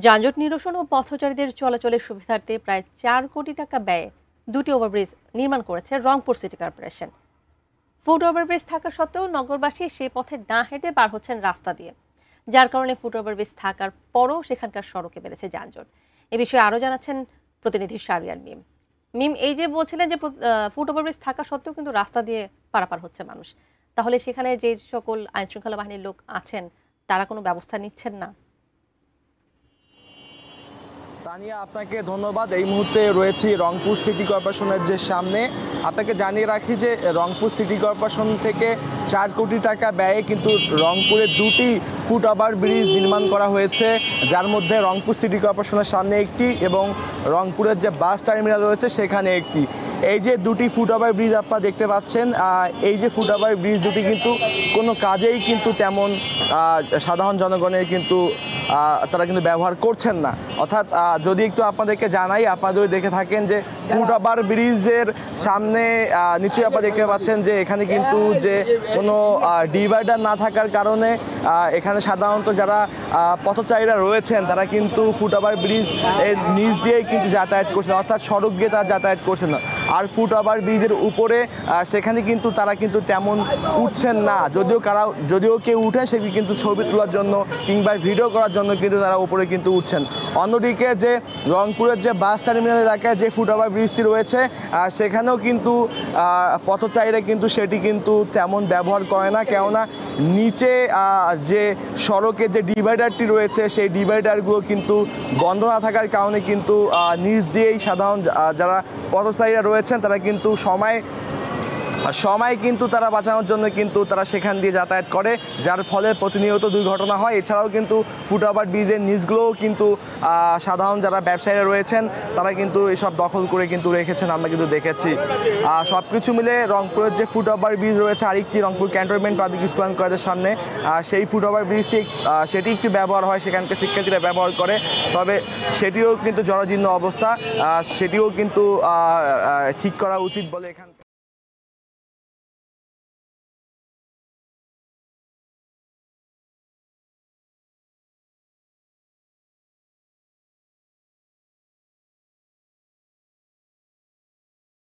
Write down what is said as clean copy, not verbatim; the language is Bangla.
যানজট নিরসন ও পথচারীদের চলাচলের সুবিধার্থে প্রায় ৪ কোটি টাকা ব্যয়ে দুটি ওভারব্রিজ নির্মাণ করেছে Rangpur city corporation. Foot overbridge থাকা সত্ত্বেও নগরবাসী সে পথে না হেঁটে পার হচ্ছেন রাস্তা দিয়ে, যার কারণে ফুট ওভারব্রিজ থাকার পরও সেখানকার সড়কে বেড়েছে যানজট। এ বিষয়ে আরও জানাচ্ছেন প্রতিনিধি শাহরিয়ার মিম। মিম, এই যে বলছিলেন যে ফুট ওভারব্রিজ থাকা সত্ত্বেও কিন্তু রাস্তা দিয়ে পারাপার হচ্ছে মানুষ, তাহলে সেখানে যে সকল আইনশৃঙ্খলা বাহিনীর লোক আছেন তারা কোনো ব্যবস্থা নিচ্ছেন না? তানিয়া, আপনাকে ধন্যবাদ। এই মুহূর্তে রয়েছি রংপুর সিটি কর্পোরেশনের যে সামনে। আপনাকে জানিয়ে রাখি যে রংপুর সিটি কর্পোরেশন থেকে ৪ কোটি টাকা ব্যয়ে কিন্তু রংপুরে দুটি ফুট ওভার ব্রিজ নির্মাণ করা হয়েছে, যার মধ্যে রংপুর সিটি কর্পোরেশনের সামনে একটি এবং রংপুরের যে বাস টার্মিনাল রয়েছে সেখানে একটি। এই যে দুটি ফুট ওভার ব্রিজ আপনারা দেখতে পাচ্ছেন, এই যে ফুট ওভার ব্রিজ দুটি কিন্তু কোনো কাজেই কিন্তু তেমন সাধারণ জনগণের কিন্তু তারা কিন্তু ব্যবহার করছেন না। অর্থাৎ যদি একটু আপনাদেরকে জানাই, আপনারা যদি দেখে থাকেন যে ফুট ওভার ব্রিজের সামনে নিশ্চয়ই আপনারা দেখতে পাচ্ছেন যে এখানে কিন্তু যে কোনো ডিভাইডার না থাকার কারণে এখানে সাধারণত যারা পথচারীরা রয়েছেন তারা কিন্তু ফুট ওভার ব্রিজ এর নিচ দিয়েই কিন্তু যাতায়াত করছেন, অর্থাৎ সড়ক দিয়ে তারা যাতায়াত করছেন না। আর ফুট ওভার ব্রিজের উপরে সেখানে কিন্তু তারা কিন্তু তেমন উঠছেন না, যদিও কেউ উঠে সেটি কিন্তু ছবি তোলার জন্য কিংবা ভিডিও করার জন্য কিন্তু তারা উপরে কিন্তু উঠছেন। অন্যদিকে যে রংপুরের যে বাস টার্মিনাল এলাকায় যে ফুট ওভার ব্রিজটি রয়েছে সেখানেও কিন্তু পথচারীরা কিন্তু সেটি কিন্তু তেমন ব্যবহার করে না, কেননা নিচে যে সড়কের যে ডিভাইডারটি রয়েছে সেই ডিভাইডারগুলো কিন্তু বন্ধ না থাকার কারণে কিন্তু নিচ দিয়েই সাধারণ যারা পথচারীরা রয়েছেন তারা কিন্তু সময় কিন্তু তারা বাঁচানোর জন্য কিন্তু তারা সেখান দিয়ে যাতায়াত করে, যার ফলে প্রতিনিয়ত দুর্ঘটনা হয়। এছাড়াও কিন্তু ফুট ওভার ব্রিজের নিচগুলোও কিন্তু সাধারণ যারা ব্যবসায়ীরা রয়েছেন তারা কিন্তু এসব দখল করে কিন্তু রেখেছেন, আমরা কিন্তু দেখেছি। সব কিছু মিলে রংপুরের যে ফুট ওভার ব্রিজ রয়েছে আরেকটি রংপুর ক্যান্টনমেন্ট পাবলিক স্কুল কলেজের সামনে, সেই ফুট ওভার ব্রিজটি সেটি একটু ব্যবহার হয়, সেখানকার শিক্ষার্থীরা ব্যবহার করে, তবে সেটিও কিন্তু জরাজীর্ণ অবস্থা, সেটিও কিন্তু ঠিক করা উচিত বলে এখানকার